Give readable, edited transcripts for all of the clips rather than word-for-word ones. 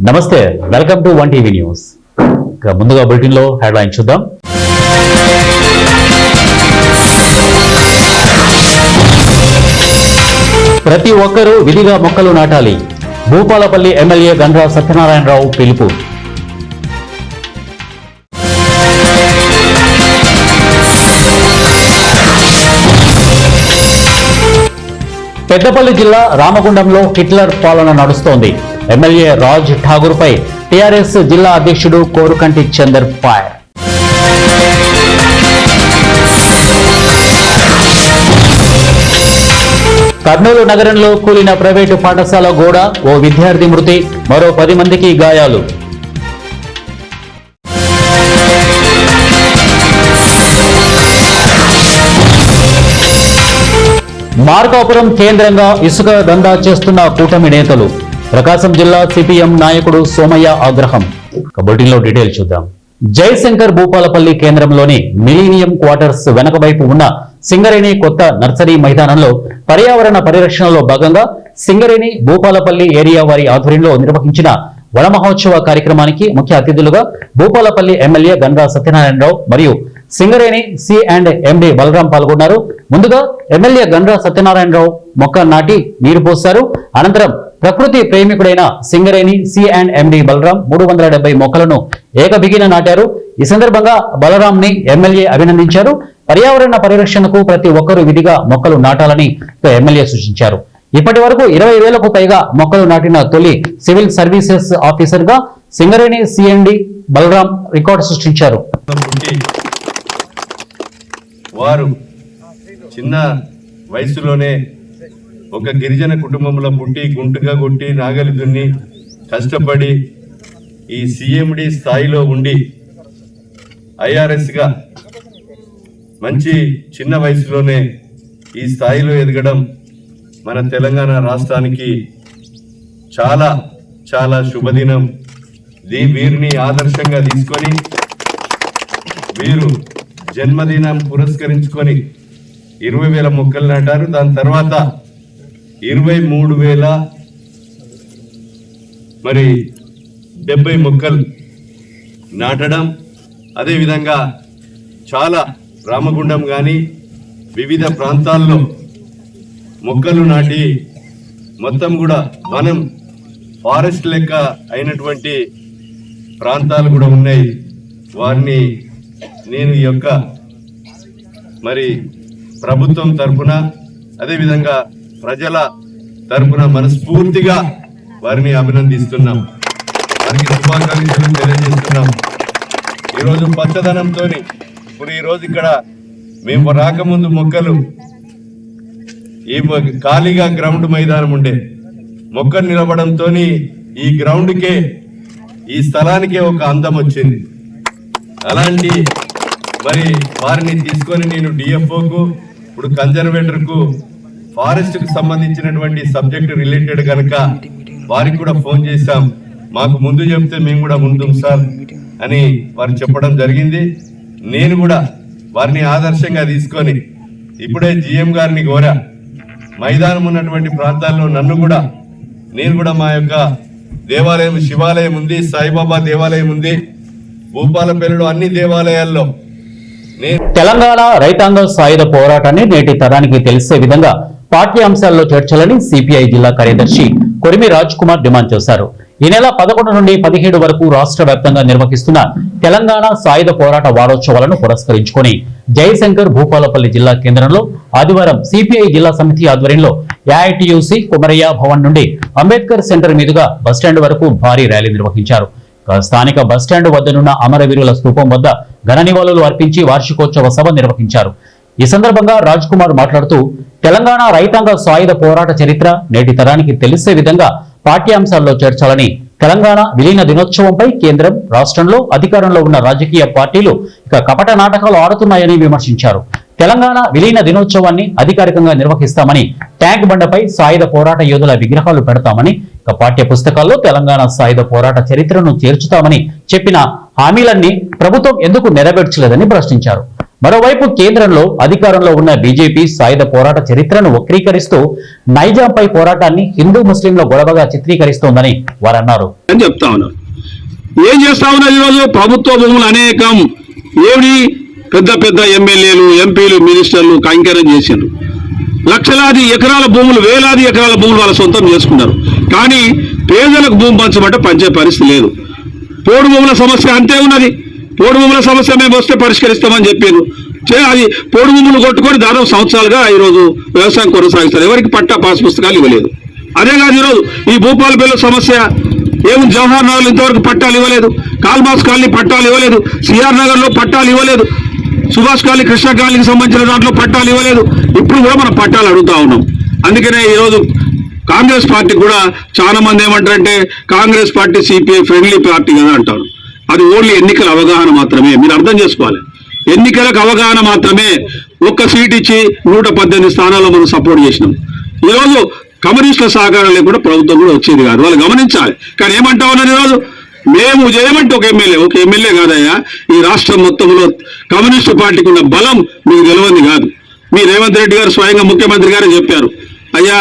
నమస్తే, welcome to one TV news. ముందుగా bulletin లో హెడ్లైన్ చూద్దాం. ప్రతి ఒక్కరూ విధిగా మొక్కలు నాటాలి. భూపాలపల్లి ఎమ్మెల్యే గండ్రా సత్యనారాయణరావు పిలుపు. పెద్దపల్లి జిల్లా రామగుండంలో హిట్లర్ పాలన నడుస్తోంది. ఎమ్మెల్యే రాజ్ ఠాగూర్ పై టీఆర్ఎస్ జిల్లా అధ్యక్షుడు కోరుకంటి చందర్ ఫైర్. కర్నూలు నగరంలో కూలిన ప్రైవేటు పాఠశాల గోడ, ఓ విద్యార్థి మృతి, మరో 10 మందికి గాయాలు. మార్కాపురం కేంద్రంగా ఇసుక దందా చేస్తున్న కూటమి నేతలు. ప్రకాశం జిల్లా సిపిఎం నాయకుడు సోమయ్య ఆగ్రహం. బులెటిన్లో డీటెయిల్ చూద్దాం. జయశంకర్ భూపాలపల్లి కేంద్రంలోని మిలీనియం క్వార్టర్స్ వెనక వైపు ఉన్న సింగరేణి కొత్త నర్సరీ మైదానంలో పర్యావరణ పరిరక్షణలో భాగంగా సింగరేణి భూపాలపల్లి ఏరియా వారి ఆధ్వర్యంలో నిర్వహించిన వన మహోత్సవ కార్యక్రమానికి ముఖ్య అతిథులుగా భూపాలపల్లి ఎమ్మెల్యే గండ్రా సత్యనారాయణరావు మరియు సింగరేణి సి&ఎండి బలరాం పాల్గొన్నారు. ముందుగా ఎమ్మెల్యే గండ్రా సత్యనారాయణరావు మొక్క నాటి నీరు పోశారు. అనంతరం ప్రకృతి ప్రేమికుడైన సింగరేణి సి&ఎండి బలరాం 370 మొక్కలను ఏకబిగిన నాటారు. ఈ సందర్భంగా బలరాంని ఎమ్మెల్యే అభినందించారు. పర్యావరణ పరిరక్షణకు ప్రతి ఒక్కరూ విధిగా మొక్కలు నాటాలని ఎమ్మెల్యే సూచించారు. ఇప్పటి వరకు 20,000కు పైగా మొక్కలు నాటిన తొలి సివిల్ సర్వీసెస్ ఆఫీసర్ గా సింగరేణి సి&డి బలరాం రికార్డు సృష్టించారు. వారు చిన్న వయసులోనే ఒక గిరిజన కుటుంబంలో పుట్టి గుంటుగా కొట్టి నాగలి దున్ని కష్టపడి ఈ సిఎండి స్థాయిలో ఉండి ఐఆర్ఎస్గా మంచి చిన్న వయసులోనే ఈ స్థాయిలో ఎదగడం మన తెలంగాణ రాష్ట్రానికి చాలా చాలా శుభదినం. వీరిని ఆదర్శంగా తీసుకొని వీరు జన్మదినం పురస్కరించుకొని 20,000 మొక్కలు నాటారు. దాని తర్వాత 23,000 70 మొక్కలు నాటడం. అదేవిధంగా చాలా రామగుండం కానీ వివిధ ప్రాంతాల్లో మొక్కలు నాటి మొత్తం కూడా వనం ఫారెస్ట్ లెక్క అయినటువంటి ప్రాంతాలు కూడా ఉన్నాయి. వారిని నేను ఈ యొక్క ప్రభుత్వం తరఫున అదేవిధంగా ప్రజల తరఫున మనస్ఫూర్తిగా వారిని అభినందిస్తున్నాం. వారికి శుభాకాంక్షలు తెలియజేస్తున్నాం. ఈరోజు పచ్చదనంతో ఇప్పుడు ఈరోజు ఇక్కడ మేము రాకముందు మొక్కలు ఈ ఖాళీగా గ్రౌండ్ మైదానం ఉండే మొక్కలు నిలబడంతో ఈ గ్రౌండ్కే ఈ స్థలానికే ఒక అందం వచ్చింది. అలాంటి వారిని తీసుకొని నేను డిఎఫ్ఓకు ఇప్పుడు కన్జర్వేటర్కు ఫారెస్ట్కు సంబంధించినటువంటి సబ్జెక్ట్ రిలేటెడ్ కనుక వారికి కూడా ఫోన్ చేశాం. మాకు ముందు చెప్తే మేము కూడా ముందుం సార్ అని వారు చెప్పడం జరిగింది. నేను కూడా వారిని ఆదర్శంగా తీసుకొని ఇప్పుడే జిఎం గారిని కోరా, మైదానం ఉన్నటువంటి ప్రాంతాల్లో నేను కూడా మా యొక్క దేవాలయం శివాలయం ఉంది, సాయిబాబా దేవాలయం ఉంది, భూపాలపల్లిలో అన్ని దేవాలయాల్లో తెలంగాణ రైతాంగ సాయుధ పోరాటాన్ని నేటి తరానికి తెలిసే విధంగా పాఠ్యాంశాల్లో చేర్చాలని సిపిఐ జిల్లా కార్యదర్శి కొరిమి రాజ్ కుమార్ డిమాండ్ చేశారు. ఈ నెల 11 నుండి 17 వరకు రాష్ట్ర వ్యాప్తంగా నిర్వహిస్తున్న తెలంగాణ సాయుధ పోరాట వారోత్సవాలను పురస్కరించుకొని జయశంకర్ భూపాలపల్లి జిల్లా కేంద్రంలో ఆదివారం సిపిఐ జిల్లా సమితి ఆధ్వర్యంలో ఏఐటియుసి కుమరయ్య భవన్ నుండి అంబేద్కర్ సెంటర్ మీదుగా బస్టాండ్ వరకు భారీ ర్యాలీ నిర్వహించారు. స్థానిక బస్టాండ్ వద్దనున్న అమరవీరుల స్తూపం వద్ద ఘన నివాళులు అర్పించి వార్షికోత్సవ సభ నిర్వహించారు. ఈ సందర్భంగా రాజ్ కుమార్ మాట్లాడుతూ తెలంగాణ రైతాంగ సాయుధ పోరాట చరిత్ర నేటి తరానికి తెలిసే విధంగా పాఠ్యాంశాల్లో చేర్చాలని, తెలంగాణ విలీన దినోత్సవంపై కేంద్రం రాష్ట్రంలో అధికారంలో ఉన్న రాజకీయ పార్టీలు కపట నాటకాలు ఆడుతున్నాయని విమర్శించారు. తెలంగాణ విలీన దినోత్సవాన్ని అధికారికంగా నిర్వహిస్తామని, ట్యాంక్ బండపై సాయుధ పోరాట యోధుల విగ్రహాలు పెడతామని, పాఠ్య పుస్తకాల్లో తెలంగాణ సాయుధ పోరాట చరిత్రను చేర్చుతామని చెప్పిన హామీలన్నీ ప్రభుత్వం ఎందుకు నెరవేర్చలేదని ప్రశ్నించారు. మరోవైపు కేంద్రంలో అధికారంలో ఉన్న బీజేపీ సాయుధ పోరాట చరిత్రను వక్రీకరిస్తూ నైజాంపై పోరాటాన్ని హిందూ ముస్లింల గొడవగా చిత్రీకరిస్తోందని వారన్నారు. అని చెప్తా ఉన్నారు. ఏం చేస్తా ఉన్నారు ఈరోజు? ప్రభుత్వ భూములు అనేకం ఏమి పెద్ద పెద్ద ఎమ్మెల్యేలు, ఎంపీలు, మినిస్టర్లు కైంకర్యం చేశారు. లక్షలాది ఎకరాల భూములు, వేలాది ఎకరాల భూములు వాళ్ళ సొంతం చేసుకున్నారు. కానీ పేదలకు భూమి పంచమంటే పంచే పరిస్థితి లేదు. పోడు భూముల సమస్య అంతే ఉన్నది. పోడు భూముల సమస్య మేము వస్తే పరిష్కరిస్తామని చెప్పారు. అది పోడు భూములు కొట్టుకొని దాదాపు సంవత్సరాలుగా ఈరోజు వ్యవసాయం కొనసాగిస్తారు. ఎవరికి పట్టా పాస్ పుస్తకాలు ఇవ్వలేదు. అదే కాదు ఈరోజు ఈ భూపాలపల్లి సమస్య ఏముంది? జవహర్ నగర్ ఇంతవరకు పట్టాలు ఇవ్వలేదు. కాల్మాస్ కాలనీ పట్టాలు ఇవ్వలేదు. సిఆర్ నగర్ లో పట్టాలు ఇవ్వలేదు. సుభాష్ కాలనీ, కృష్ణ కాలనీకి సంబంధించిన దాంట్లో పట్టాలు ఇవ్వలేదు. ఇప్పుడు కూడా మనం పట్టాలు అడుగుతా ఉన్నాం. అందుకనే ఈరోజు కాంగ్రెస్ పార్టీ కూడా చాలా మంది ఏమంటారంటే Congress party CPI friendly party కదా అంటారు. అది ఓన్లీ ఎన్నికల అవగాహన మాత్రమే. మీరు అర్థం చేసుకోవాలి. ఎన్నికలకు అవగాహన మాత్రమే. ఒక్క సీట్ ఇచ్చి 118 స్థానాల్లో మనం సపోర్ట్ చేసినాం. ఈరోజు కమ్యూనిస్టుల సహకారం లేకుండా ప్రభుత్వం కూడా వచ్చేది కాదు. వాళ్ళు గమనించాలి. కానీ ఏమంటా ఉన్నారు ఈరోజు? మేము చేయమంటే ఒక ఎమ్మెల్యే కాదయ్యా, ఈ రాష్ట్రం మొత్తంలో కమ్యూనిస్టు పార్టీకి ఉన్న బలం మీకు తెలియంది కాదు. మీ రేవంత్ రెడ్డి గారు స్వయంగా ముఖ్యమంత్రి గారే చెప్పారు, అయ్యా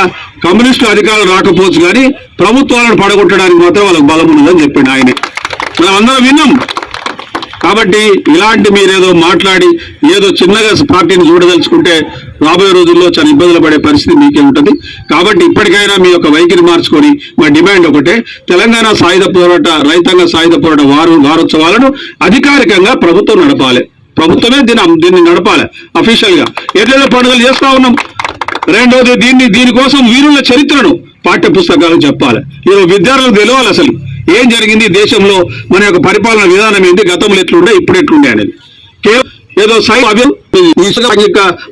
కమ్యూనిస్టులు అధికారులు రాకపోవచ్చు కానీ ప్రభుత్వాలను పడగొట్టడానికి మాత్రం వాళ్ళకి బలం ఉన్నదని చెప్పాడు ఆయనే. మనం అందరం విన్నాం. కాబట్టి ఇలాంటి మీరేదో మాట్లాడి ఏదో చిన్నగా పార్టీని చూడదలుచుకుంటే రాబోయే రోజుల్లో చాలా ఇబ్బందులు పడే పరిస్థితి మీకే ఉంటుంది. కాబట్టి ఇప్పటికైనా మీ యొక్క వైఖరి మార్చుకొని మా డిమాండ్ ఒకటే, తెలంగాణ సాయుధ పోరాట, రైతాంగ సాయుధ పోరాట వారోత్సవాలను అధికారికంగా ప్రభుత్వం నడపాలి. ప్రభుత్వమే దీన్ని నడపాలి అఫీషియల్ గా. ఏదైనా పండుగలు చేస్తా ఉన్నాం. రెండోది దీనికోసం వీరుల చరిత్రను పాఠ్య పుస్తకాలు చెప్పాలి. ఈరోజు విద్యార్థులకు తెలియాలి అసలు ఏం జరిగింది దేశంలో, మన యొక్క పరిపాలన విధానం ఏంటి, గతంలో ఎట్లుండే ఇప్పుడు ఎట్లుండే అనేది. ఏదో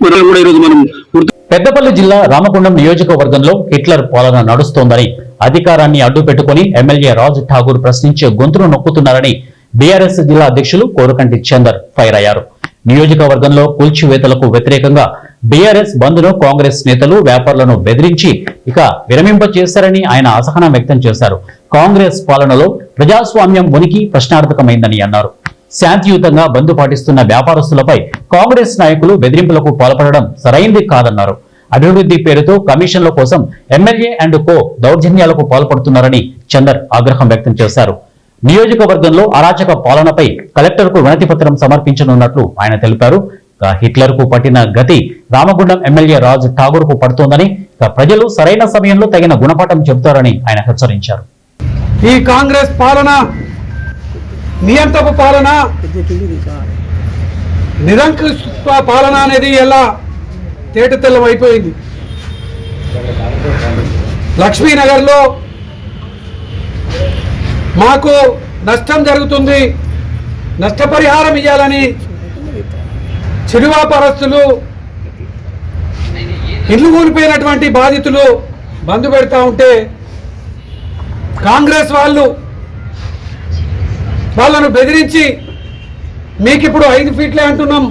కూడా ఈరోజు మనం పెద్దపల్లి జిల్లా రామగుండం నియోజకవర్గంలో హిట్లర్ పాలన నడుస్తోందని, అధికారాన్ని అడ్డు పెట్టుకుని ఎమ్మెల్యే రాజ్ ఠాగూర్ ప్రశ్నించే గొంతును నొక్కుతున్నారని బీఆర్ఎస్ జిల్లా అధ్యక్షులు కోరుకంటి చందర్ ఫైర్ అయ్యారు. నియోజకవర్గంలో కూల్చివేతలకు వ్యతిరేకంగా బీఆర్ఎస్ బంద్ను కాంగ్రెస్ నేతలు, వ్యాపారులను బెదిరించి ఇక విరమింప చేశారని ఆయన అసహనం వ్యక్తం చేశారు. కాంగ్రెస్ పాలనలో ప్రజాస్వామ్యం ఉనికి ప్రశ్నార్థకమైందని అన్నారు. శాంతియుతంగా బంద్ పాటిస్తున్న వ్యాపారస్తులపై కాంగ్రెస్ నాయకులు బెదిరింపులకు పాల్పడడం సరైంది కాదన్నారు. అభివృద్ధి పేరుతో కమిషన్ల కోసం ఎమ్మెల్యే అండ్ కో దౌర్జన్యాలకు పాల్పడుతున్నారని చందర్ ఆగ్రహం వ్యక్తం చేశారు. నియోజకవర్గంలో అరాచక పాలనపై కలెక్టర్కు వినతి పత్రం సమర్పించనున్నట్లు ఆయన తెలిపారు. హిట్లర్ కు పట్టిన గతి రామగుండం ఎమ్మెల్యే రాజ్ ఠాగూర్ కు పడుతోందని, ప్రజలు సరైన సమయంలో తగిన గుణపాఠం చెబుతారని ఆయన హెచ్చరించారు. ఈ కాంగ్రెస్ పాలన నియంత్రణ పాలన, నిరంకుశ పాలన అనేది ఎలా తేటతెల్లం అయిపోయింది. లక్ష్మీనగర్లో మాకు నష్టం జరుగుతుంది, నష్టపరిహారం ఇవ్వాలని చిరు వ్యాపారస్తులు, ఇల్లు కూలిపోయినటువంటి బాధితులు బంద్ పెడతా ఉంటే కాంగ్రెస్ వాళ్ళను బెదిరించి మీకు ఇప్పుడు 5 ఫీట్లే అంటున్నాం,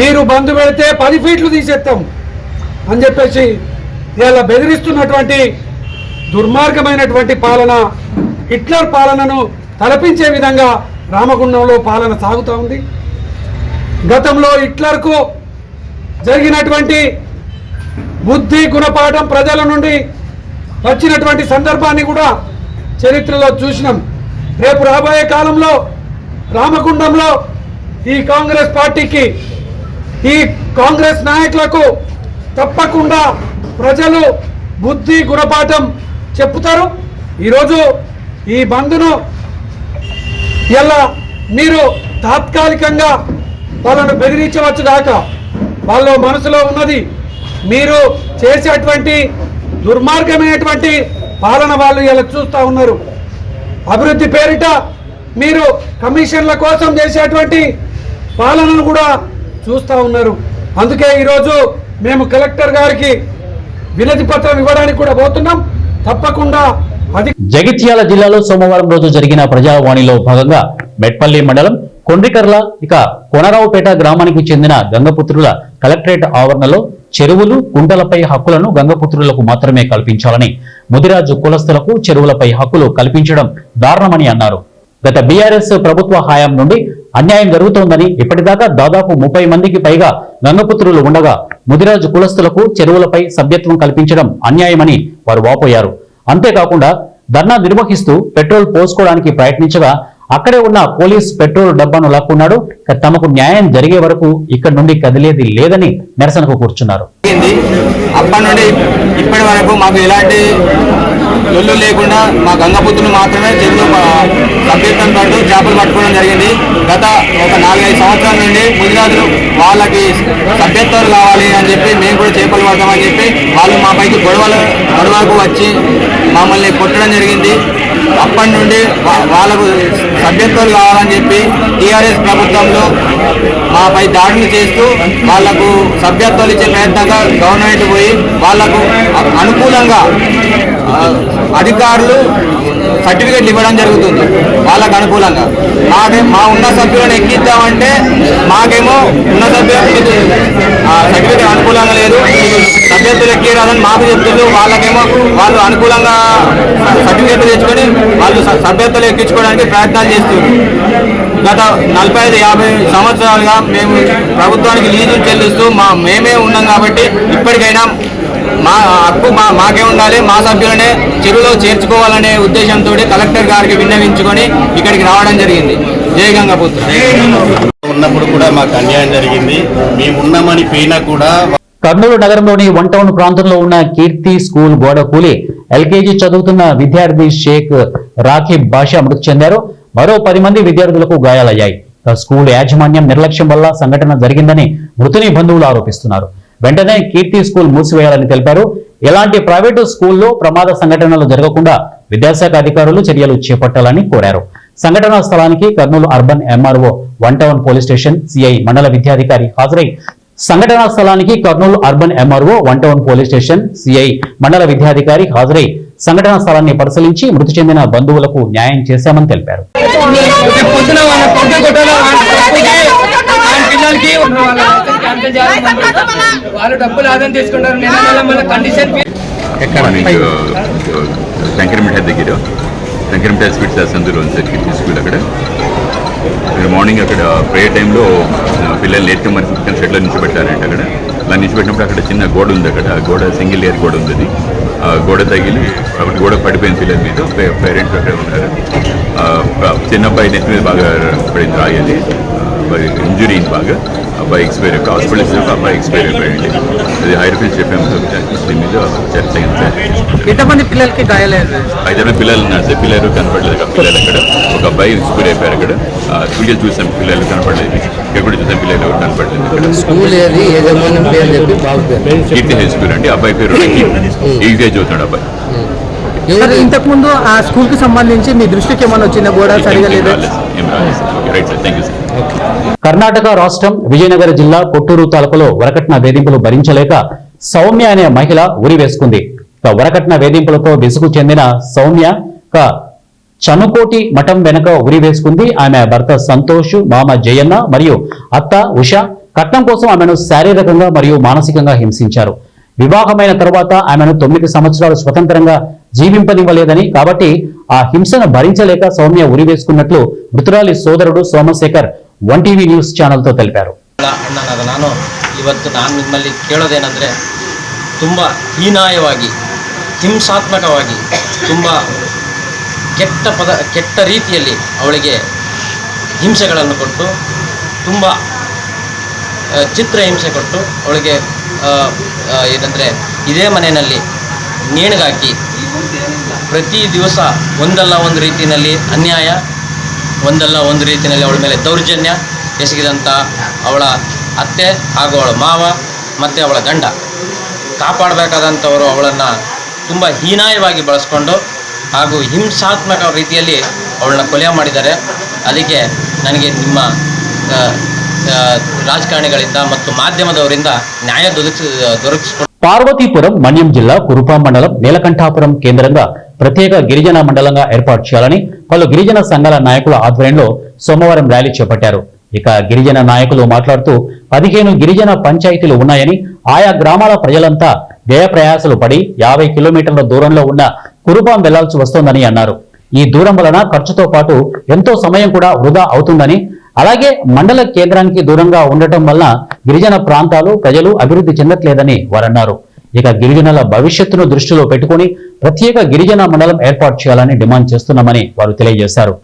మీరు బంద్ పెడితే 10 ఫీట్లు తీసేస్తాం అని చెప్పేసి ఇలా బెదిరిస్తున్నటువంటి దుర్మార్గమైనటువంటి పాలన, హిట్లర్ పాలనను తలపించే విధంగా రామగుండంలో పాలన సాగుతూ ఉంది. గతంలో హిట్లర్కు జరిగినటువంటి బుద్ధి గుణపాఠం ప్రజల నుండి వచ్చినటువంటి సందర్భాన్ని కూడా చరిత్రలో చూసినాం. రేపు రాబోయే కాలంలో రామగుండంలో ఈ కాంగ్రెస్ పార్టీకి, ఈ కాంగ్రెస్ నాయకులకు తప్పకుండా ప్రజలు బుద్ధి గుణపాఠం చెప్తారు. ఈరోజు ఈ బంద్ను ఎలా మీరు తాత్కాలికంగా వాళ్ళను బెదిరించవచ్చు దాకా వాళ్ళ మనసులో ఉన్నది మీరు చేసేటువంటి దుర్మార్గమైనటువంటి పాలన వాళ్ళు ఇలా చూస్తూ ఉన్నారు. అభివృద్ధి పేరిట మీరు కమిషన్ల కోసం చేసేటువంటి పాలనను కూడా చూస్తూ ఉన్నారు. అందుకే ఈరోజు మేము కలెక్టర్ గారికి వినతి పత్రం ఇవ్వడానికి కూడా పోతున్నాం. తప్పకుండా జగిత్యాల జిల్లాలో సోమవారం రోజు జరిగిన ప్రజావాణిలో భాగంగా మెట్పల్లి మండలం కొండ్రికర్ల ఇక కొనరావుపేట గ్రామానికి చెందిన గంగపుత్రుల కలెక్టరేట్ ఆవరణలో చెరువులు, కుంటలపై హక్కులను గంగపుత్రులకు మాత్రమే కల్పించాలని, ముదిరాజు కులస్తులకు చెరువులపై హక్కులు కల్పించడం దారుణమని అన్నారు. గత బీఆర్ఎస్ ప్రభుత్వ హయాం నుండి అన్యాయం జరుగుతోందని, ఇప్పటిదాకా దాదాపు 30 మందికి పైగా గంగపుత్రులు ఉండగా ముదిరాజు కులస్తులకు చెరువులపై సభ్యత్వం కల్పించడం అన్యాయమని వారు వాపోయారు. అంతేకాకుండా ధర్నా నిర్వహిస్తూ పెట్రోల్ పోసుకోవడానికి ప్రయత్నించగా అక్కడే ఉన్న పోలీస్ పెట్రోల్ డబ్బాను లాక్కున్నాడు. తమకు న్యాయం జరిగే వరకు ఇక్కడ నుండి కదిలేది లేదని నిరసనకు కూర్చున్నారు. అప్పటి నుండి ఇప్పటి వరకు మాకు ఎలాంటి లొల్లు లేకుండా మా గంగపుత్రులు మాత్రమే చెరువులో సభ్యత్వం పడుతూ చేపలు పట్టుకోవడం జరిగింది. గత ఒక 4-5 సంవత్సరాల నుండి ముదిరాజులు వాళ్ళకి సభ్యత్వాలు కావాలి అని చెప్పి మేము కూడా చేపలు పడతామని చెప్పి వాళ్ళు మా పైకి గొడవలకు వచ్చి మమ్మల్ని కొట్టడం జరిగింది. అప్పటి నుండి వాళ్ళకు సభ్యత్వాలు కావాలని చెప్పి టీఆర్ఎస్ ప్రభుత్వంలో మాపై దాడులు చేస్తూ వాళ్లకు సభ్యత్వాలు ఇచ్చే ప్రయత్నంగా గవర్నమెంట్ పోయి వాళ్లకు అనుకూలంగా అధికారులు సర్టిఫికెట్లు ఇవ్వడం జరుగుతుంది. వాళ్ళకు అనుకూలంగా మా ఉన్న సభ్యులను ఎక్కిద్దామంటే మాకేమో ఉన్న సభ్యులకు సర్టిఫికెట్ అనుకూలంగా లేదు, సభ్యత్వాలు ఎక్కిరాదని మాకు చెప్తుండ్రు. వాళ్ళకేమో వాళ్ళు అనుకూలంగా సర్టిఫికెట్లు తెచ్చుకొని వాళ్ళు సభ్యత్వాలు ఎక్కించుకోవడానికి ప్రయత్నాలు చేస్తున్నారు. గత 45-50 సంవత్సరాలుగా మేము ప్రభుత్వానికి లీజులు చెల్లిస్తూ మేమే ఉన్నాం కాబట్టి ఇప్పటికైనా మా హక్కు మాకే ఉండాలి, మా సభ్యులనే చెరువులో చేర్చుకోవాలనే ఉద్దేశంతో కలెక్టర్ గారికి విన్నవించుకొని ఇక్కడికి రావడం జరిగింది. జై గంగపుత్ర. ఉన్నప్పుడు కూడా మాకు అన్యాయం జరిగింది. మేము ఉన్నామని పోయినా కూడా కర్నూలు నగరంలోని 1 టౌన్ ప్రాంతంలో ఉన్న కీర్తి స్కూల్ గోడ కూలి ఎల్కేజీ చదువుతున్న విద్యార్థి షేక్ రాఖీబ్ బాషా మృతి చెందారు. మరో 10 మంది విద్యార్థులకు గాయాలయ్యాయి. స్కూల్ యాజమాన్యం నిర్లక్ష్యం వల్ల సంఘటన జరిగిందని మృతుని బంధువులు ఆరోపిస్తున్నారు. వెంటనే కీర్తి స్కూల్ మూసివేయాలని తెలిపారు. ఎలాంటి ప్రైవేటు స్కూల్లో ప్రమాద సంఘటనలు జరగకుండా విద్యాశాఖ అధికారులు చర్యలు చేపట్టాలని కోరారు. సంఘటనా స్థలానికి Kurnool urban MRO 1 town police station CI మండల విద్యాధికారి హాజరై సంఘటనా స్థలానికి Kurnool urban MRO 1 town police station CI మండల విద్యాధికారి హాజరై సంఘటనా స్థలాన్ని పరిశీలించి మృతి చెందిన బంధువులకు న్యాయం చేశామని తెలిపారు. వాళ్ళు డబ్బులు ఆదాయం తీసుకుంటారు. శంకరమిఠ దగ్గర శంకరమిఠ స్వీట్స్ అందులో ఉంది సార్ కీర్తి స్కూల్. అక్కడ మార్నింగ్ అక్కడ ప్రేయర్ టైంలో పిల్లలు లేట్గా మరి షెడ్లో నుంచి పెట్టారంటే అక్కడ అలా నుంచి పెట్టినప్పుడు అక్కడ చిన్న గోడ ఉంది. అక్కడ గోడ సింగిల్ లేయర్ గోడ ఉంది. గోడ తగిలి అక్కడ గోడ పడిపోయిన పిల్లల మీద పేరెంట్స్ అక్కడ ఉన్నారు. చిన్న అబ్బాయి నెత్తి మీద బాగా పడింది రాయాలి, ఇంజురీ బాగా. అబ్బాయి ఎక్స్పైర్ అయిపోయి హాస్పిటల్స్ అబ్బాయి ఎక్స్పైర్ అయిపోయింది. అది హైదరాబాద్ చెప్పాము దీని మీద చర్చ అయింది. ఎంతమంది పిల్లలకి గాయాలేదు? 5 మంది పిల్లలు ఉన్నారు సార్. పిల్లలు కనపడలేదు. పిల్లలు అక్కడ ఒక అబ్బాయి ఎక్స్పైర్ అయిపోయారు. అక్కడ వీడియో చూసాం, పిల్లలు కనపడలేదు. ఇక్కడ కూడా చూసాం, పిల్లలు ఎవరు కనపడలేదు. స్కూల్ ఏది యజమాని పేరు చెప్పి బాబు పేరు కీర్తి హై స్కూల్ అండి. అబ్బాయి పేరు ఈజీగా చదువుతాడు అబ్బాయి. ఇంతకు ముందు ఆ స్కూల్ కి సంబంధించి మీ దృష్టికి ఏమైనా వచ్చిన గోడ సరిగా లేదు? ఏం రాలేదు sir. Right sir, thank you sir. Karnataka రాష్ట్రం విజయనగర జిల్లా కొట్టూరు తాలూకులో వరకట్న వేధింపులు భరించలేక సౌమ్య అనే మహిళ ఉరి వేసుకుంది. వరకట్న వేధింపులతో విసుగు చెందిన సౌమ్య చనుకోటి మఠం వెనక ఉరి వేసుకుంది. ఆమె భర్త సంతోష్, మామ జయన్న మరియు అత్త ఉష కట్నం కోసం ఆమెను శారీరకంగా మరియు మానసికంగా హింసించారు. వివాహమైన తరువాత ఆమెను 9 సంవత్సరాలు స్వతంత్రంగా జీవింపనివ్వలేదని, కాబట్టి ఆ హింసను భరించలేక సౌమ్య ఉరి వేసుకున్నట్లు ಮೃತರಾಲಿ ಸೋದರರು ಸೋಮಶೇಖರ್ 1 ಟಿವಿ ನ್ಯೂಸ್ ಚಾನೆಲ್ తో తెలిపారు. ನಾನು ಇವತ್ತು ನಾನು ನಿಮ್ಮಲ್ಲಿ ಕೇಳೋದೇನೆಂದರೆ ತುಂಬ ಹೀನಾಯವಾಗಿ ಹಿಂಸಾತ್ಮಕವಾಗಿ ತುಂಬ ಕೆಟ್ಟ ರೀತಿಯಲ್ಲಿ ಅವಳಿಗೆ ಹಿಂಸೆಗಳನ್ನು ಕೊಟ್ಟು ತುಂಬ ಚಿತ್ರಹಿಂಸೆ ಕೊಟ್ಟು ಅವಳಿಗೆ ಏನಂದರೆ ಇದೇ ಮನೆಯಲ್ಲಿ ನೇಣಿಗಾಕಿ ಪ್ರತಿ ದಿವಸ ಒಂದಲ್ಲ ಒಂದು ರೀತಿಯಲ್ಲಿ ಅನ್ಯಾಯ ಒಂದಲ್ಲ ಒಂದು ರೀತಿಯಲ್ಲಿ ಅವಳ ಮೇಲೆ ದೌರ್ಜನ್ಯ ಎಸಗಿದಂಥ ಅವಳ ಅತ್ತೆ ಹಾಗೂ ಅವಳ ಮಾವ ಮತ್ತು ಅವಳ ಗಂಡ ಕಾಪಾಡಬೇಕಾದಂಥವರು ಅವಳನ್ನು ತುಂಬ ಹೀನಾಯವಾಗಿ ಬಳಸ್ಕೊಂಡು ಹಾಗೂ ಹಿಂಸಾತ್ಮಕ ರೀತಿಯಲ್ಲಿ ಅವಳನ್ನ ಕೊಲೆ ಮಾಡಿದ್ದಾರೆ. ಅದಕ್ಕೆ ನನಗೆ ನಿಮ್ಮ ರಾಜಕಾರಣಿಗಳಿಂದ ಮತ್ತು ಮಾಧ್ಯಮದವರಿಂದ ನ್ಯಾಯ ದೊರಕಿಸಿಕೊಂಡು పార్వతీపురం మన్యం జిల్లా కురుపాం మండలం నీలకంఠాపురం కేంద్రంగా ప్రత్యేక గిరిజన మండలంగా ఏర్పాటు చేయాలని పలు గిరిజన సంఘాల నాయకుల ఆధ్వర్యంలో సోమవారం ర్యాలీ చేపట్టారు. ఇక గిరిజన నాయకులు మాట్లాడుతూ 15 గిరిజన పంచాయతీలు ఉన్నాయని, ఆయా గ్రామాల ప్రజలంతా వ్యయ ప్రయాసలు పడి 50 కిలోమీటర్ల దూరంలో ఉన్న కురుపాం వెళ్లాల్సి వస్తోందని అన్నారు. ఈ దూరం వలన ఖర్చుతో పాటు ఎంతో సమయం కూడా వృధా అవుతుందని, అలాగే మండల కేంద్రానికి దూరంగా ఉండటం వల్ల గిరిజన ప్రాంతాలు ప్రజలు అభివృద్ధి చెందట్లేదని వారన్నారు. ఇక గిరిజనుల భవిష్యత్తును దృష్టిలో పెట్టుకుని ప్రత్యేక గిరిజన మండలం ఏర్పాటు చేయాలని డిమాండ్ చేస్తున్నామని వారు తెలియజేశారు.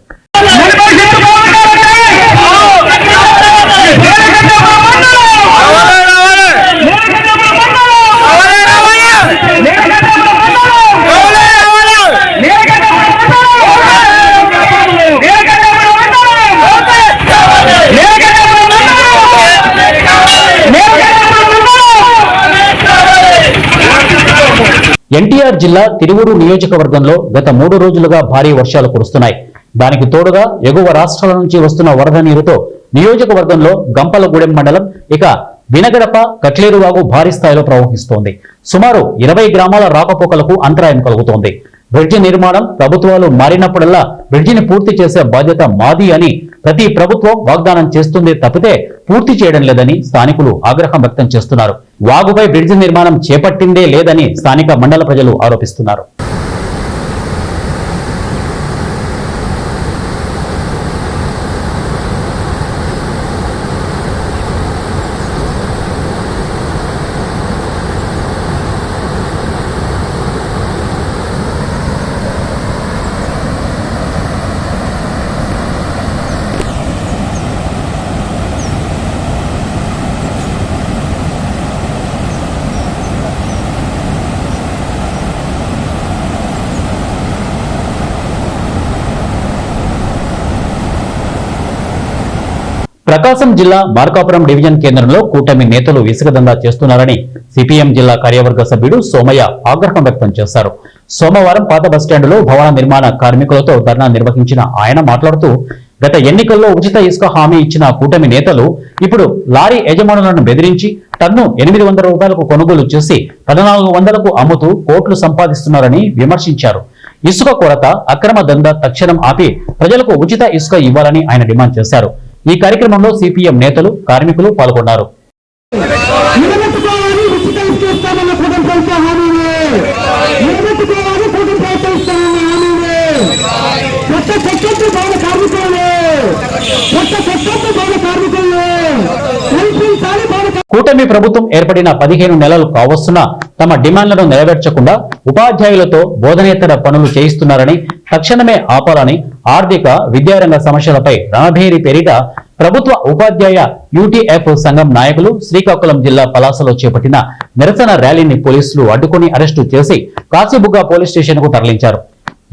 ఎన్టీఆర్ జిల్లా తిరువూరు నియోజకవర్గంలో గత 3 రోజులుగా భారీ వర్షాలు కురుస్తున్నాయి. దానికి తోడుగా ఎగువ రాష్ట్రాల నుంచి వస్తున్న వరద నీరుతో నియోజకవర్గంలో గంపలగూడెం మండలం ఇక వినగడప కట్లేరువాగు భారీ స్థాయిలో ప్రవహిస్తోంది. సుమారు 20 గ్రామాల రాకపోకలకు అంతరాయం కలుగుతోంది. బ్రిడ్జి నిర్మాణం ప్రభుత్వాలు మారినప్పుడల్లా బ్రిడ్జిని పూర్తి చేసే బాధ్యత మాది అని ప్రతి ప్రభుత్వం వాగ్దానం చేస్తుంది తప్పితే పూర్తి చేయడం లేదని స్థానికులు ఆగ్రహం వ్యక్తం చేస్తున్నారు. వాగుపై బ్రిడ్జి నిర్మాణం చేపట్టిందే లేదని స్థానిక మండల ప్రజలు ఆరోపిస్తున్నారు. ప్రకాశం జిల్లా మార్కాపురం డివిజన్ కేంద్రంలో కూటమి నేతలు ఇసుకదందా చేస్తున్నారని సిపిఎం జిల్లా కార్యవర్గ సభ్యుడు సోమయ్య ఆగ్రహం వ్యక్తం చేశారు. సోమవారం పాత బస్టాండులో భవన నిర్మాణ కార్మికులతో ధర్నా నిర్వహించిన ఆయన మాట్లాడుతూ గత ఎన్నికల్లో ఉచిత ఇసుక హామీ ఇచ్చిన కూటమి నేతలు ఇప్పుడు లారీ యజమానులను బెదిరించి టన్ను 800 రూపాయలకు కొనుగోలు చేసి 1400కు అమ్ముతూ కోట్లు సంపాదిస్తున్నారని విమర్శించారు. ఇసుక కొరత అక్రమ దందా తక్షణం ఆపి ప్రజలకు ఉచిత ఇసుక ఇవ్వాలని ఆయన డిమాండ్ చేశారు. ఈ కార్యక్రమంలో సిపిఎం నేతలు కార్మికులు పాల్గొన్నారు. కూటమి ప్రభుత్వం ఏర్పడిన 15 నెలలు కావస్తున్నా తమ డిమాండ్లను నెరవేర్చకుండా ఉపాధ్యాయులతో బోధనేతర పనులు చేయిస్తున్నారని తక్షణమే ఆపాలని ఆర్థిక విద్యారంగ సమస్యలపై రణభేరి పేరిట ప్రభుత్వ ఉపాధ్యాయ యూటీఎఫ్ సంఘం నాయకులు శ్రీకాకుళం జిల్లా పలాసలో చేపట్టిన నిరసన ర్యాలీని పోలీసులు అడ్డుకుని అరెస్టు చేసి కాశీబుగ్గ పోలీస్ స్టేషన్ కు తరలించారు.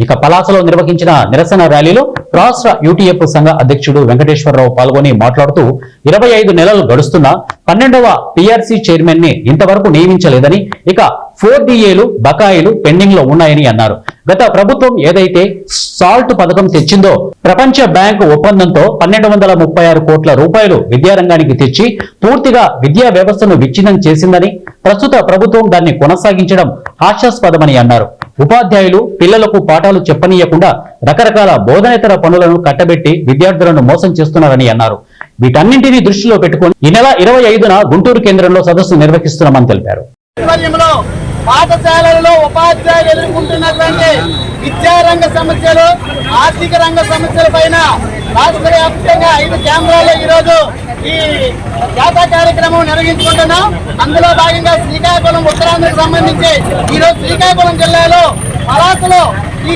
ఇక పలాసలో నిర్వహించిన నిరసన ర్యాలీలో రాష్ట్ర యూటీఎఫ్ సంఘ అధ్యక్షుడు వెంకటేశ్వరరావు పాల్గొని మాట్లాడుతూ 25 నెలలు గడుస్తున్నా 12వ పీఆర్సీ చైర్మన్ ని ఇంతవరకు నియమించలేదని, ఇక 4DAలు బకాయిలు పెండింగ్ లో ఉన్నాయని అన్నారు. గత ప్రభుత్వం ఏదైతే సాల్ట్ పథకం తెచ్చిందో ప్రపంచ బ్యాంకు ఒప్పందంతో 1236 కోట్ల రూపాయలు విద్యారంగానికి తెచ్చి పూర్తిగా విద్యా వ్యవస్థను విచ్ఛిన్నం చేసిందని, ప్రస్తుత ప్రభుత్వం దాన్ని కొనసాగించడం హాస్యాస్పదమని అన్నారు. ఉపాధ్యాయులు పిల్లలకు పాఠాలు చెప్పనీయకుండా రకరకాల బోధనేతర పనులను కట్టబెట్టి విద్యార్థులను మోసం చేస్తున్నారని అన్నారు. వీటన్నింటినీ దృష్టిలో పెట్టుకుని ఈ నెల 25న గుంటూరు కేంద్రంలో సదస్సు నిర్వహిస్తున్నామని తెలిపారు. పాఠశాలలలో ఉపాధ్యాయులు ఎదుర్కొంటున్నటువంటి విద్యారంగ సమస్యలు, ఆర్థిక రంగ సమస్యల పైన రాష్ట్ర వ్యాప్తంగా 5 కేంద్రాల్లో ఈరోజు ఈ జాతా కార్యక్రమం నిర్వహించుకుంటున్నాం. అందులో భాగంగా శ్రీకాకుళం ఉత్తరాంధ్రకు సంబంధించి ఈరోజు శ్రీకాకుళం జిల్లాలో పలాసలో ఈ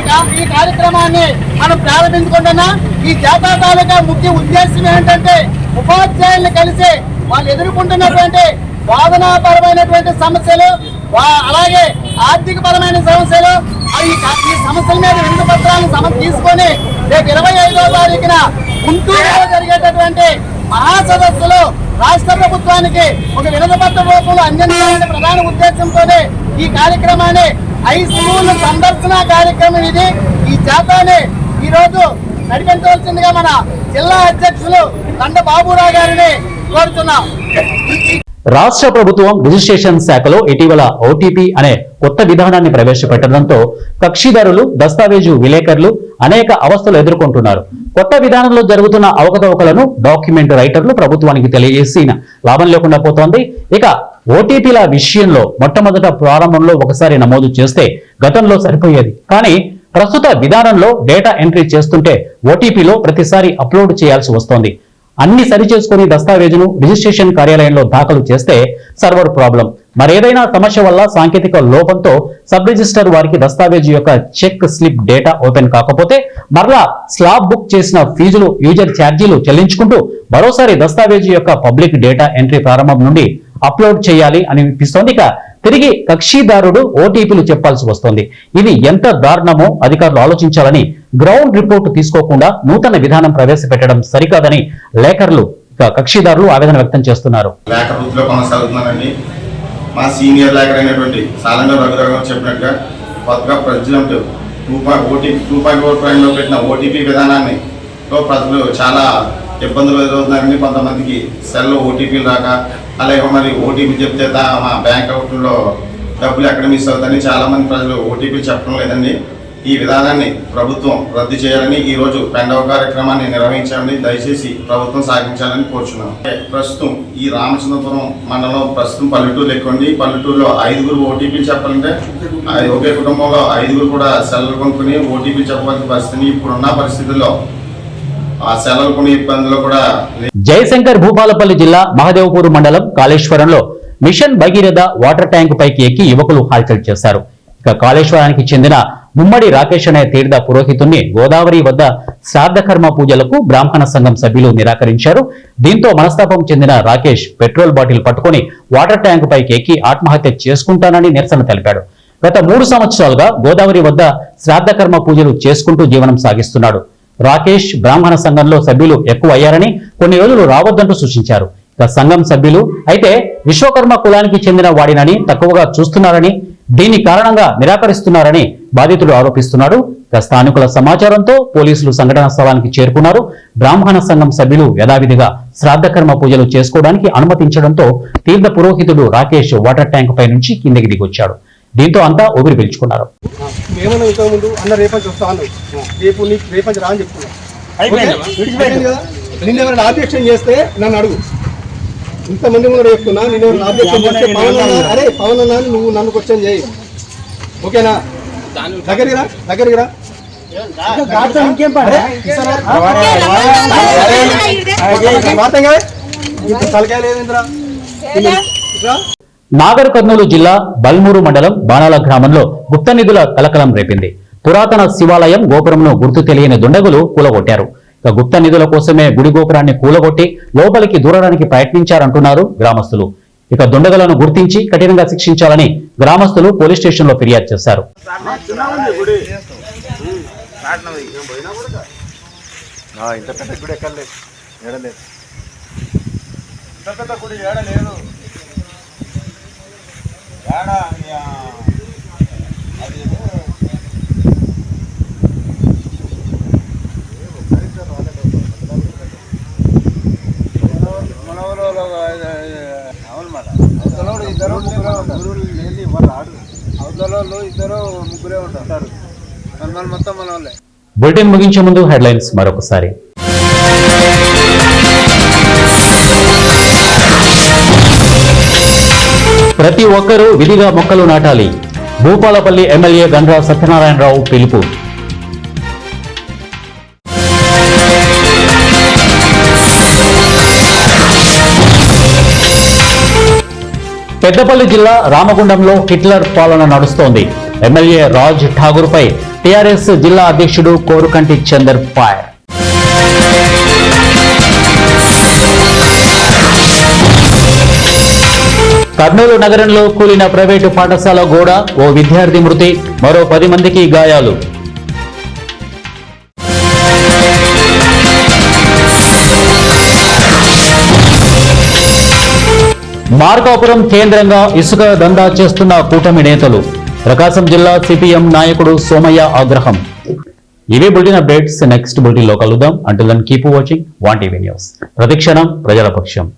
కార్యక్రమాన్ని మనం ప్రారంభించుకుంటున్నాం. ఈ జాతా తాలూకా ముఖ్య ఉద్దేశం ఏంటంటే ఉపాధ్యాయులను కలిసి వాళ్ళు ఎదుర్కొంటున్నటువంటి బోధనాపరమైనటువంటి సమస్యలు, అలాగే ఆర్థిక పరమైన సమస్యలు, ఈ సమస్యల మీద వినతి పత్రాలను తీసుకొని రేపు 25వ తారీఖున గుంటూరులో జరిగేటటువంటి మహాసదస్సులో రాష్ట్ర ప్రభుత్వానికి ఒక వినతి పత్ర రూపంలో అందించాలనే ప్రధాన ఉద్దేశంతోనే ఈ కార్యక్రమాన్ని హై స్కూల్ సందర్శన కార్యక్రమం ఇది. ఈ జాతాన్ని ఈరోజు నడిపించవలసిందిగా మన జిల్లా అధ్యక్షులు దండ బాబురావు గారిని కోరుతున్నాం. రాష్ట్ర ప్రభుత్వం రిజిస్ట్రేషన్ శాఖలో ఇటీవల ఓటీపీ అనే కొత్త విధానాన్ని ప్రవేశపెట్టడంతో కక్షిదారులు, దస్తావేజు విలేకరులు అనేక అవస్థలు ఎదుర్కొంటున్నారు. కొత్త విధానంలో జరుగుతున్న అవకతవకలను డాక్యుమెంట్ రైటర్లు ప్రభుత్వానికి తెలియజేసిన లాభం లేకుండా పోతోంది. ఇక ఓటీపీల విషయంలో మొట్టమొదట ప్రారంభంలో ఒకసారి నమోదు చేస్తే గతంలో సరిపోయేది. కానీ ప్రస్తుత విధానంలో డేటా ఎంట్రీ చేస్తుంటే ఓటీపీలో ప్రతిసారి అప్లోడ్ చేయాల్సి వస్తోంది. అన్ని సరిచేసుకుని దస్తావేజును రిజిస్ట్రేషన్ కార్యాలయంలో దాఖలు చేస్తే సర్వర్ ప్రాబ్లం, మరేదైనా సమస్య వల్ల సాంకేతిక లోపంతో సబ్ రిజిస్టర్ వారికి దస్తావేజు యొక్క చెక్ స్లిప్ డేటా ఓపెన్ కాకపోతే మరలా స్లాబ్ బుక్ చేసిన ఫీజులు యూజర్ ఛార్జీలు చెల్లించుకుంటూ మరోసారి దస్తావేజు యొక్క పబ్లిక్ డేటా ఎంట్రీ ప్రారంభం నుండి అప్లోడ్ చేయాలి అని అనిపిస్తోంది. ఇక తిరిగి కక్షిదారుడు ఓటీపీలు చెప్పాల్సి వస్తోంది. ఇది ఎంత దారుణమో అధికారులు ఆలోచించాలని, గ్రౌండ్ రిపోర్టు తీసుకోకుండా నూతన విధానం ప్రవేశపెట్టడం సరికాదని లేఖరులు కక్షిదారులు ఆవేదన వ్యక్తం చేస్తున్నారు. లేఖ వృత్తిలో కొనసాగుతున్నానండి. మా సీనియర్ లేఖర్ అయినటువంటి సాలంగ రఘురావు చెప్పినట్టుగా కొత్తగా ప్రెసిడెంట్ 2.4 పెట్టిన ఓటీపీ విధానాన్ని ప్రజలు చాలా ఇబ్బందులు ఎదురవుతున్నారండి. కొంతమందికి సెల్ ఓటీపీలు రాక, అలాగే మరి ఓటీపీ చెప్తే మా బ్యాంక్ అకౌంట్లో డబ్బులు ఎక్కడ మిస్ అవుతాయని చాలా మంది ప్రజలు ఓటీపీ చెప్పడం లేదండి. ఈ విధానాన్ని ప్రభుత్వం రద్దు చేయాలని ఈరోజు పెండవ కార్యక్రమాన్ని నిర్వహించాలని దయచేసి ప్రభుత్వం సాగించాలని కోరుచున్నాం. ప్రస్తుతం ఈ రామచంద్రపురం మండలం ప్రస్తుతం పల్లెటూరు ఎక్కువండి. పల్లెటూరులో 5 ఓటీపీలు చెప్పాలంటే ఒకే కుటుంబంలో 5 కూడా సెల్ కొనుక్కుని ఓటీపీ చెప్పవలసిన పరిస్థితిని ఇప్పుడున్న పరిస్థితుల్లో ఆ సెలవులు కొన్ని ఇబ్బందులు కూడా. జయశంకర్ భూపాలపల్లి జిల్లా మహదేవపూర్ మండలం కాళేశ్వరంలో మిషన్ భగీరథ వాటర్ ట్యాంక్ పైకి ఎక్కి యువకులు హల్చల్ చేశారు. ఇక కాళేశ్వరానికి చెందిన ముమ్మడి రాకేష్ అనే తీర్థ పురోహితుణ్ణి గోదావరి వద్ద శ్రాద్ధకర్మ పూజలకు బ్రాహ్మణ సంఘం సభ్యులు నిరాకరించారు. దీంతో మనస్తాపం చెందిన రాకేష్ పెట్రోల్ బాటిల్ పట్టుకుని వాటర్ ట్యాంక్ పైకి ఎక్కి ఆత్మహత్య చేసుకుంటానని నిరసన తెలిపాడు. గత 3 సంవత్సరాలుగా గోదావరి వద్ద శ్రాద్ధకర్మ పూజలు చేసుకుంటూ జీవనం సాగిస్తున్నాడు. రాకేష్ బ్రాహ్మణ సంఘంలో సభ్యులు ఎక్కువ అయ్యారని కొన్ని రోజులు రావద్దంటూ సూచించారు. సంఘం సభ్యులు అయితే విశ్వకర్మ కులానికి చెందిన వాడినని తక్కువగా చూస్తున్నారని, దీని కారణంగా నిరాకరిస్తున్నారని బాధితుడు ఆరోపిస్తున్నాడు. స్థానికుల సమాచారంతో పోలీసులు సంఘటనా స్థలానికి చేరుకున్నారు. బ్రాహ్మణ సంఘం సభ్యులు యథావిధిగా శ్రాద్ధకర్మ పూజలు చేసుకోవడానికి అనుమతించడంతో తీర్థ పురోహితుడు రాకేష్ వాటర్ ట్యాంక్ పై నుంచి కిందకి దిగొచ్చాడు. దీంతో అంతా ఊపిరి పీల్చుకున్నారు. మేమన్నా ఇంతకుముందు అన్న రేపటి వస్తాను, రేపటి రా అని చెప్తున్నాను. నిన్న ఎవరైనా ఆబ్జెక్షన్ చేస్తే నన్ను అడుగు. ఇంతమంది ముందు చెప్తున్నా, నేను ఎవరైనా ఆబ్జెక్షన్ చేస్తే పవన్ అన్నా నువ్వు నన్ను క్వశ్చన్ చేయి, ఓకేనా? దగ్గరికి రా. నాగర్ కర్నూలు జిల్లా బల్మూరు మండలం బాణాల గ్రామంలో గుప్త నిధుల కలకలం రేపింది. పురాతన శివాలయం గోపురంను గుర్తు తెలియని దుండగులు కూలగొట్టారు. గుప్త నిధుల కోసమే గుడి గోపురాన్ని కూలగొట్టి లోపలికి దూరడానికి ప్రయత్నించారంటున్నారు గ్రామస్తులు. దుండగులను గుర్తించి కఠినంగా శిక్షించాలని గ్రామస్తులు పోలీస్ స్టేషన్లో ఫిర్యాదు చేశారు. బులెటిన్ ముగించే ముందు హెడ్లైన్స్ మరొకసారి. ప్రతి ఒక్కరూ విధిగా మొక్కలు నాటాలి. భూపాలపల్లి ఎమ్మెల్యే గండ్రా సత్యనారాయణరావు పిలుపు. పెద్దపల్లి జిల్లా రామగుండంలో హిట్లర్ పాలన నడుస్తోంది. ఎమ్మెల్యే రాజ్ ఠాగూర్ పై టీఆర్ఎస్ జిల్లా అధ్యక్షుడు కోరుకంటి చందర్ ఫైర్. కర్నూలు నగరంలో కూలిన ప్రైవేటు పాఠశాల గోడ, ఓ విద్యార్థి మృతి, మరో 10 మందికి గాయాలు. మార్కాపురం కేంద్రంగా ఇసుక దందా చేస్తున్న కూటమి నేతలు. ప్రకాశం జిల్లా సిపిఎం నాయకుడు సోమయ్య ఆగ్రహం. ఇవే బులెటిన్ అప్డేట్స్. నెక్స్ట్ బులెటిన్ లో కలుద్దాం. Until then keep watching 1 TV news. ప్రతిక్షణం ప్రజల పక్షం.